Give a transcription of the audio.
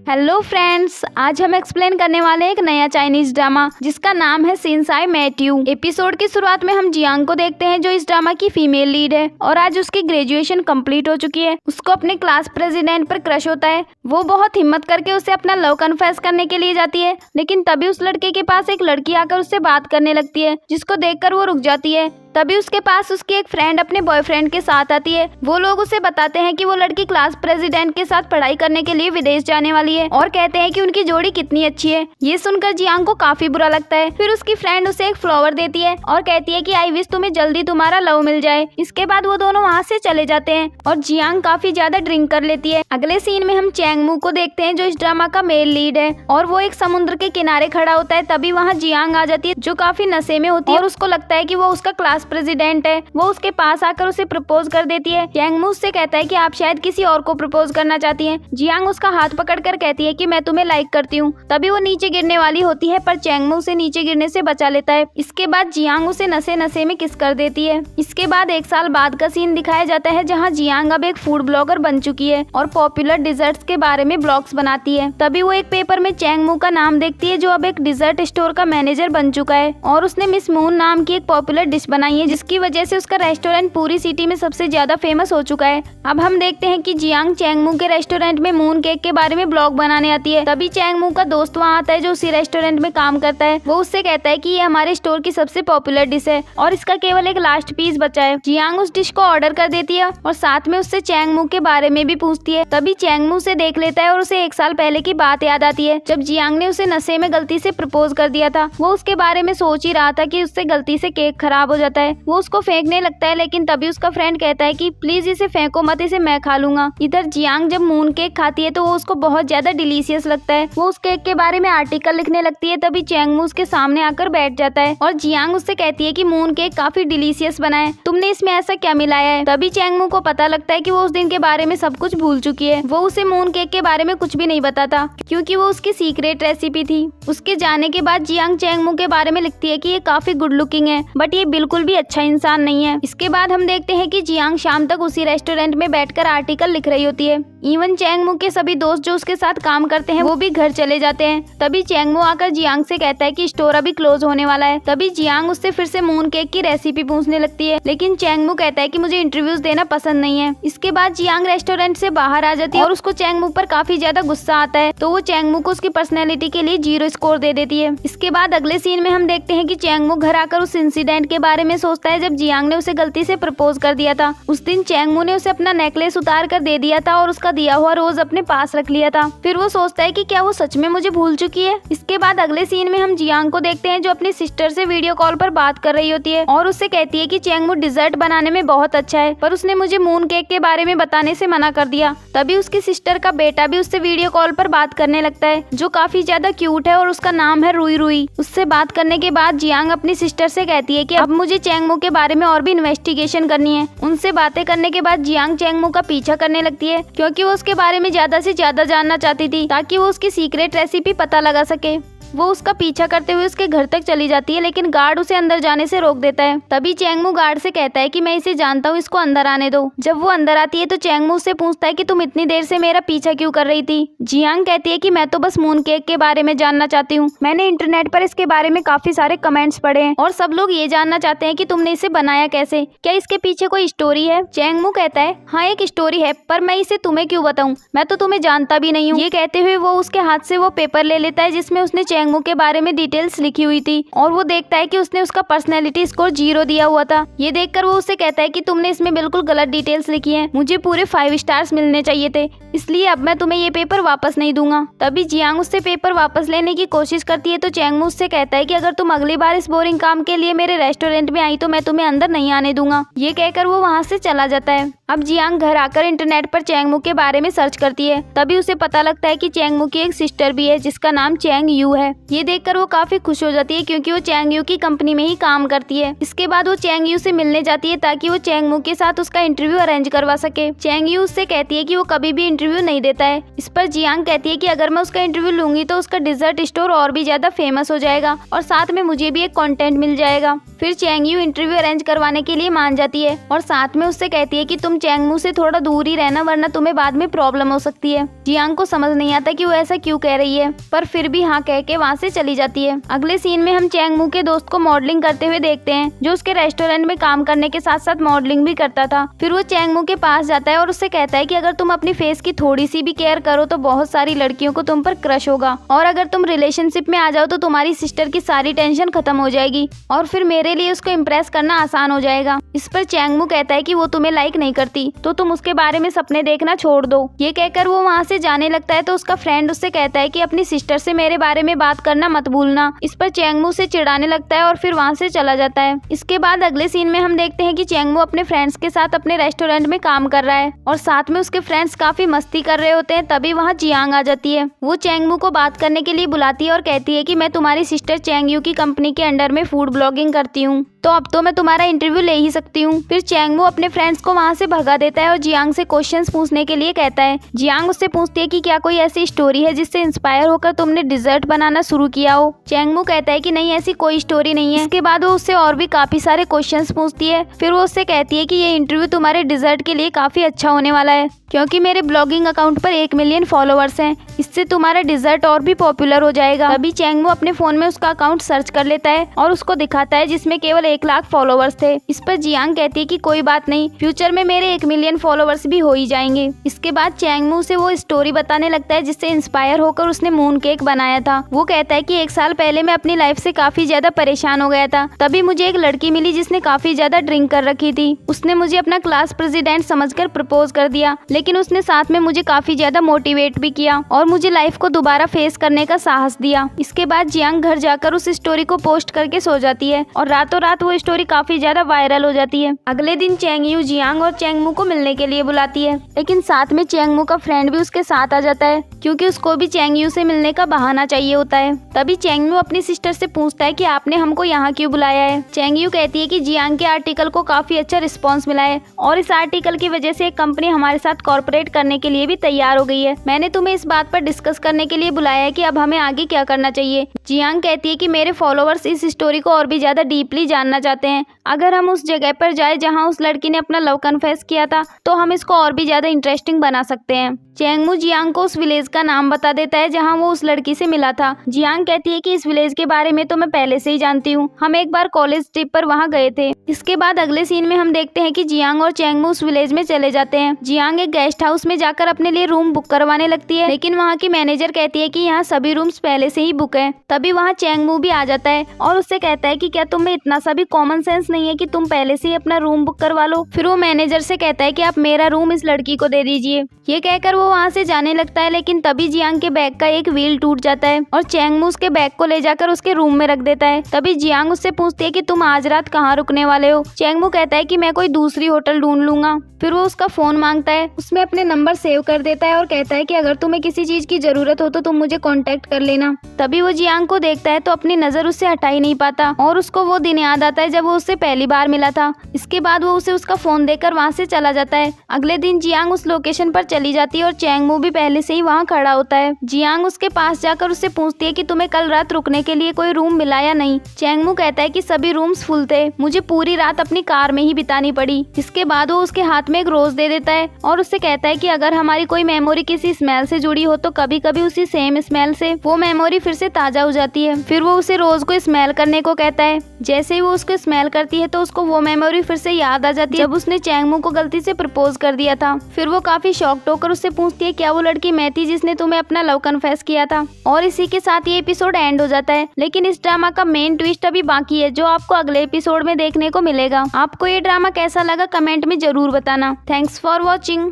Hello friends, आज हम explain करने वाले हैं एक नया चाइनीज ड्रामा जिसका नाम है since I met you. Episode की शुरुआत में हम जियांग को देखते हैं जो इस ड्रामा की फीमेल लीड है और आज उसकी ग्रेजुएशन कंप्लीट हो चुकी है। उसको अपने क्लास प्रेसिडेंट पर क्रश होता है। वो बहुत हिम्मत करके उसे अपना लव कन्फेस करने के लिए जाती है, लेकिन तभी उस लड़के के पास एक लड़की आकर उससे बात करने लगती है, जिसको देखकर वो रुक जाती है। तभी उसके पास उसकी एक फ्रेंड अपने बॉयफ्रेंड के साथ आती है। वो लोग उसे बताते हैं कि वो लड़की क्लास प्रेसिडेंट के साथ पढ़ाई करने के लिए विदेश जाने वाली है और कहते हैं कि उनकी जोड़ी कितनी अच्छी है। ये सुनकर जियांग को काफी बुरा लगता है। फिर उसकी फ्रेंड उसे एक फ्लावर देती है और कहती है कि आई विश तुम्हें जल्दी तुम्हारा लव मिल जाए। इसके बाद वो दोनों वहाँ से चले जाते हैं और जियांग काफी ज्यादा ड्रिंक कर लेती है। अगले सीन में हम चैंग मू को देखते हैं जो इस ड्रामा का मेल लीड है और वो एक समुद्र के किनारे खड़ा होता है। तभी वहाँ जियांग आ जाती है जो काफी नशे में होती है और उसको लगता है कि वो उसका क्लास प्रेसिडेंट है। वो उसके पास आकर उसे प्रपोज कर देती है। चैंग मू उससे कहता है कि आप शायद किसी और को प्रपोज करना चाहती हैं। जियांग उसका हाथ पकड़कर कहती है कि मैं तुम्हें लाइक करती हूँ। तभी वो नीचे गिरने वाली होती है पर चैंग मू उसे नीचे गिरने से बचा लेता है। इसके बाद जियांग उसे नशे में किस कर देती है। इसके बाद एक साल बाद का सीन दिखाया जाता है जहाँ जियांग अब एक फूड ब्लॉगर बन चुकी है और पॉपुलर डिजर्ट्स के बारे में ब्लॉग्स बनाती है। तभी वो एक पेपर में चैंग मू का नाम देखती है जो अब एक डिजर्ट स्टोर का मैनेजर बन चुका है और उसने मिस मून नाम की एक पॉपुलर डिश बनाई है जिसकी वजह से उसका रेस्टोरेंट पूरी सिटी में सबसे ज्यादा फेमस हो चुका है। अब हम देखते हैं कि जियांग चैंग मू के रेस्टोरेंट में मून केक के बारे में ब्लॉग बनाने आती है। तभी चैंग मू का दोस्त वहाँ आता है जो उसी रेस्टोरेंट में काम करता है। वो उससे कहता है कि ये हमारे स्टोर की सबसे पॉपुलर डिश है और इसका केवल एक लास्ट पीस बचा है। जियांग उस डिश को ऑर्डर कर देती है और साथ में उससे चैंग मू के बारे में भी पूछती है। तभी चैंग मू उसे देख लेता है और उसे एक साल पहले की बात याद आती है जब जियांग ने उसे नशे में गलती से प्रपोज कर दिया था। वो उसके बारे में सोच ही रहा था कि उससे गलती से केक खराब हो जाता है। वो उसको फेंकने लगता है लेकिन तभी उसका फ्रेंड कहता है कि प्लीज इसे फेंको मत, इसे मैं खा लूंगा। इधर जियांग जब मून केक खाती है तो वो उसको बहुत ज्यादा डिलीशियस लगता है। वो उस केक के बारे में आर्टिकल लिखने लगती है। तभी चैंग मू उसके सामने आकर बैठ जाता है और जियांग उससे कहती है कि मून केक काफी डिलीशियस बना है, तुमने इसमें ऐसा क्या मिलाया है। तभी चैंग मू को पता लगता है कि वो उस दिन के बारे में सब कुछ भूल चुकी है। वो उसे मून केक के बारे में कुछ भी नहीं बताता क्योंकि वो उसकी सीक्रेट रेसिपी थी। उसके जाने के बाद जियांग चैंग मू के बारे में लिखती है कि ये काफी गुड लुकिंग है बट ये बिल्कुल भी अच्छा इंसान नहीं है। इसके बाद हम देखते हैं कि जियांग शाम तक उसी रेस्टोरेंट में बैठकर आर्टिकल लिख रही होती है। इवन चैंग मू के सभी दोस्त जो उसके साथ काम करते हैं वो भी घर चले जाते हैं। तभी चैंग मू आकर जियांग से कहता है कि स्टोर अभी क्लोज होने वाला है। तभी जियांग उससे फिर से मून केक की रेसिपी पूछने लगती है लेकिन चैंग मू कहता है कि मुझे इंटरव्यूज देना पसंद नहीं है। इसके बाद जियांग रेस्टोरेंट से बाहर आ जाती है और उसको चैंग मू पर काफी ज्यादा गुस्सा आता है तो वो चैंग मू को उसकी पर्सनैलिटी के लिए 0 स्कोर दे देती है। इसके बाद अगले सीन में हम देखते हैं कि चैंग मू घर आकर उस इंसिडेंट के बारे में सोचता है जब जियांग ने उसे गलती से प्रपोज कर दिया था। उस दिन चैंग मू ने उसे अपना नेकलेस उतार कर दे दिया था और उसका दिया हुआ रोज अपने पास रख लिया था। फिर वो सोचता है कि क्या वो सच में मुझे भूल चुकी है। इसके बाद अगले सीन में हम जियांग को देखते हैं जो अपनी सिस्टर से वीडियो कॉल पर बात कर रही होती है और उससे कहती है कि चैंग मू डिजर्ट बनाने में बहुत अच्छा है पर उसने मुझे मून केक के बारे में बताने से मना कर दिया। तभी उसकी सिस्टर का बेटा भी उससे वीडियो कॉल पर बात करने लगता है जो काफी ज्यादा क्यूट है और उसका नाम है रुई रुई। उससे बात करने के बाद जियांग अपनी सिस्टर से कहती है कि अब मुझे चैंग मू के बारे में और भी इन्वेस्टिगेशन करनी है। उनसे बातें करने के बाद जियांग चैंग मू का पीछा करने लगती है क्योंकि वो उसके बारे में ज्यादा से ज्यादा जानना चाहती थी ताकि वो उसकी सीक्रेट रेसिपी पता लगा सके। वो उसका पीछा करते हुए उसके घर तक चली जाती है लेकिन गार्ड उसे अंदर जाने से रोक देता है। तभी चैंग मू गार्ड से कहता है कि मैं इसे जानता हूँ, इसको अंदर आने दो। जब वो अंदर आती है तो चैंग मू उससे पूछता है कि तुम इतनी देर से मेरा पीछा क्यों कर रही थी। जियांग कहती है कि मैं तो बस मून केक के बारे में जानना चाहती हूँ। मैंने इंटरनेट पर इसके बारे में काफी सारे कमेंट्स पढ़े हैं और सब लोग ये जानना चाहते हैं कि तुमने इसे बनाया कैसे, क्या इसके पीछे कोई स्टोरी है। चैंग मू कहता है हाँ एक स्टोरी है पर मैं इसे तुम्हें क्यों बताऊँ, मैं तो तुम्हें जानता भी नहीं हूँ। ये कहते हुए वो उसके हाथ से वो पेपर ले लेता है जिसमें उसने चैंग मू के बारे में डिटेल्स लिखी हुई थी और वो देखता है कि उसने उसका पर्सनैलिटी स्कोर 0 दिया हुआ था। ये देखकर वो उससे कहता है कि तुमने इसमें बिल्कुल गलत डिटेल्स लिखी हैं, मुझे पूरे 5 स्टार्स मिलने चाहिए थे, इसलिए अब मैं तुम्हें ये पेपर वापस नहीं दूंगा। तभी जियांग उससे पेपर वापस लेने की कोशिश करती है तो चैंग मू उससे कहता है कि अगर तुम अगली बार इस बोरिंग काम के लिए मेरे रेस्टोरेंट में आई तो मैं तुम्हें अंदर नहीं आने दूंगा। ये कहकर वो वहाँ से चला जाता है। अब जियांग घर आकर इंटरनेट पर चैंग मू के बारे में सर्च करती है। तभी उसे पता लगता है कि चैंग मू की एक सिस्टर भी है जिसका नाम चैंग यू है। ये देखकर वो काफी खुश हो जाती है क्योंकि वो चैंग यू की कंपनी में ही काम करती है। इसके बाद वो चैंग यू से मिलने जाती है ताकि वो चैंग मू के साथ उसका इंटरव्यू अरेंज करवा सके। चैंग यू उससे कहती है कि वो कभी भी इंटरव्यू नहीं देता है। इस पर जियांग कहती है कि अगर मैं उसका इंटरव्यू लूंगी तो उसका डिजर्ट स्टोर और भी ज्यादा फेमस हो जाएगा और साथ में मुझे भी एक कंटेंट मिल जाएगा। फिर चैंग यू इंटरव्यू अरेंज करवाने के लिए मान जाती है और साथ में उससे कहती है कि तुम चैंगमू से थोड़ा दूर ही रहना, वरना तुम्हें बाद में प्रॉब्लम हो सकती है। जियांग को समझ नहीं आता कि वो ऐसा क्यों कह रही है, पर फिर भी हाँ कह के वहाँ से चली जाती है। अगले सीन में हम चैंगमू के दोस्त को मॉडलिंग करते हुए देखते हैं, जो उसके रेस्टोरेंट में काम करने के साथ साथ मॉडलिंग भी करता था। फिर वो चैंगमू के पास जाता है और उससे कहता है कि अगर तुम अपनी फेस की थोड़ी सी भी केयर करो तो बहुत सारी लड़कियों को तुम पर क्रश होगा, और अगर तुम रिलेशनशिप में आ जाओ तो तुम्हारी सिस्टर की सारी टेंशन खत्म हो जाएगी और फिर मेरे लिए उसको इम्प्रेस करना आसान हो जाएगा। इस पर चैंगमू कहता है कि वो तुम्हें लाइक नहीं करती तो तुम उसके बारे में सपने देखना छोड़ दो। ये कहकर वो वहाँ से जाने लगता है तो उसका फ्रेंड उससे कहता है कि अपनी सिस्टर से मेरे बारे में बात करना मत भूलना। इस पर चैंगमू से चिढ़ाने लगता है और फिर वहाँ से चला जाता है। इसके बाद अगले सीन में हम देखते हैं कि चैंगमू अपने फ्रेंड्स के साथ अपने रेस्टोरेंट में काम कर रहा है और साथ में उसके फ्रेंड्स काफी मस्ती कर रहे होते हैं। तभी वहाँ जियांग आ जाती है। वो चैंगमू को बात करने के लिए बुलाती है और कहती है कि मैं तुम्हारी सिस्टर चैंगयू की कंपनी के अंडर में फूड ब्लॉगिंग करती हूँ, तो अब तो मैं तुम्हारा इंटरव्यू ले ही सकती हूँ। फिर चैंगमू अपने फ्रेंड्स को वहाँ से भगा देता है और जियांग से क्वेश्चंस पूछने के लिए कहता है। जियांग उससे पूछती है कि क्या कोई ऐसी स्टोरी है जिससे इंस्पायर होकर तुमने डिजर्ट बनाना शुरू किया हो। चैंगमू कहता है कि नहीं, ऐसी कोई स्टोरी नहीं है। इसके बाद वो उससे और भी काफी सारे क्वेश्चंस पूछती है। फिर वो उससे कहती है कि ये इंटरव्यू तुम्हारे डिजर्ट के लिए काफी अच्छा होने वाला है, क्योंकि मेरे ब्लॉगिंग अकाउंट पर 1 मिलियन फॉलोअर्स हैं। इससे तुम्हारा डिजर्ट और भी पॉपुलर हो जाएगा। तभी चैंगमू अपने फोन में उसका अकाउंट सर्च कर लेता है और उसको दिखाता है जिसमें केवल 1 लाख फॉलोअर्स थे। इस पर जियांग कहती है कि कोई बात नहीं, फ्यूचर में मेरे 1 मिलियन फॉलोअर्स भी हो ही जाएंगे। इसके बाद चैंगमू से वो स्टोरी बताने लगता है जिससे इंस्पायर होकर उसने मून केक बनाया था। वो कहता है कि 1 साल पहले मैं अपनी लाइफ से काफी ज्यादा परेशान हो गया था। तभी मुझे एक लड़की मिली जिसने काफी ज्यादा ड्रिंक कर रखी थी। उसने मुझे अपना क्लास प्रेसिडेंट समझकर प्रपोज कर दिया, लेकिन उसने साथ में मुझे काफी ज्यादा मोटिवेट भी किया और मुझे लाइफ को दोबारा फेस करने का साहस दिया। इसके बाद जियांग घर जाकर उस स्टोरी को पोस्ट करके सो जाती है और रातों रात वो स्टोरी काफी ज्यादा वायरल हो जाती है। अगले दिन चैंगयू जियांग और चैंगमू को मिलने के लिए बुलाती है, लेकिन साथ में चैंगमू का फ्रेंड भी उसके साथ आ जाता है, क्योंकि उसको भी चैंगयू से मिलने का बहाना चाहिए होता है। तभी चैंगमू अपनी सिस्टर से पूछता है कि आपने हमको यहाँ क्यों बुलाया है। चैंगयू कहती है कि जियांग के आर्टिकल को काफी अच्छा रिस्पॉन्स मिला है और इस आर्टिकल की वजह से एक कंपनी हमारे साथ कॉर्पोरेट करने के लिए भी तैयार हो गई है। मैंने तुम्हें इस बात पर डिस्कस करने के लिए बुलाया है कि अब हमें आगे क्या करना चाहिए। जियांग कहती है कि मेरे फॉलोअर्स इस स्टोरी को और भी ज्यादा डीपली जानना चाहते हैं। अगर हम उस जगह पर जाए जहां उस लड़की ने अपना लव कन्फेस किया था तो हम इसको और भी ज्यादा इंटरेस्टिंग बना सकते हैं। चैंगमू जियांग को उस विलेज का नाम बता देता है जहां वो उस लड़की से मिला था। जियांग कहती है कि इस विलेज के बारे में तो मैं पहले से ही जानती हूँ, हम एक बार कॉलेज ट्रिप पर वहाँ गए थे। इसके बाद अगले सीन में हम देखते हैं कि जियांग और चैंगमू उस विलेज में चले जाते हैं। जियांग एक गेस्ट हाउस में जाकर अपने लिए रूम बुक करवाने लगती है, लेकिन वहाँ की मैनेजर कहती है कि यहाँ सभी रूम्स पहले से ही बुक है। तभी वहाँ चैंगमू भी आ जाता है और उससे कहता है कि क्या तुम में इतना सा भी कॉमन सेंस नहीं है कि तुम पहले से ही अपना रूम बुक करवा लो। फिर वो मैनेजर से कहता है कि आप मेरा रूम इस लड़की को दे दीजिए। ये कहकर वो वहाँ से जाने लगता है, लेकिन तभी जियांग के बैग का एक व्हील टूट जाता है और चैंगमू उसके बैग को ले जाकर उसके रूम में रख देता है। तभी जियांग उससे पूछती है कि तुम आज रात कहाँ रुकने वाले हो। चैंगमू कहता है कि मैं कोई दूसरी होटल ढूंढ लूंगा। फिर वो उसका फोन मांगता है, उसमें अपने नंबर सेव कर देता है और कहता है कि अगर तुम्हें किसी चीज की जरूरत हो तो तुम मुझे कांटेक्ट कर लेना। तभी वो जियांग को देखता है तो अपनी नजर उससे हटा ही नहीं पाता और उसको वो दिन याद आता है जब वो उससे पहली बार मिला था। इसके बाद वो उसे उसका फोन देकर वहाँ से चला जाता है। अगले दिन जियांग उस लोकेशन पर चली जाती है और चैंगमू भी पहले से ही वहाँ खड़ा होता है। जियांग उसके पास जाकर उससे पूछती है कि तुम्हें कल रात रुकने के लिए कोई रूम मिला या नहीं। चैंगमू कहता है कि सभी रूम्स फुल थे, मुझे पूरी रात अपनी कार में ही बितानी पड़ी। इसके बाद वो उसके हाथ में एक रोज दे देता है और उससे कहता है कि अगर हमारी कोई मेमोरी किसी स्मेल से जुड़ी हो तो कभी कभी उसी सेम स्मेल से वो मेमोरी फिर से ताजा हो जाती है। फिर वो उसे रोज को स्मेल करने को कहता है। जैसे ही वो उसको स्मेल करती है तो उसको वो मेमोरी फिर से याद आ जाती है जब उसने चैंगमू को गलती से प्रपोज कर दिया था। फिर वो काफी शॉक्ड होकर उससे पूछती है क्या वो लड़की मैं थी जिसने तुम्हें अपना लव कन्फेस किया था। और इसी के साथ ये एपिसोड एंड हो जाता है, लेकिन इस ड्रामा का मेन ट्विस्ट अभी बाकी है जो आपको अगले एपिसोड में देखने को मिलेगा। आपको ये ड्रामा कैसा लगा कमेंट में जरूर बताना। Thanks for watching.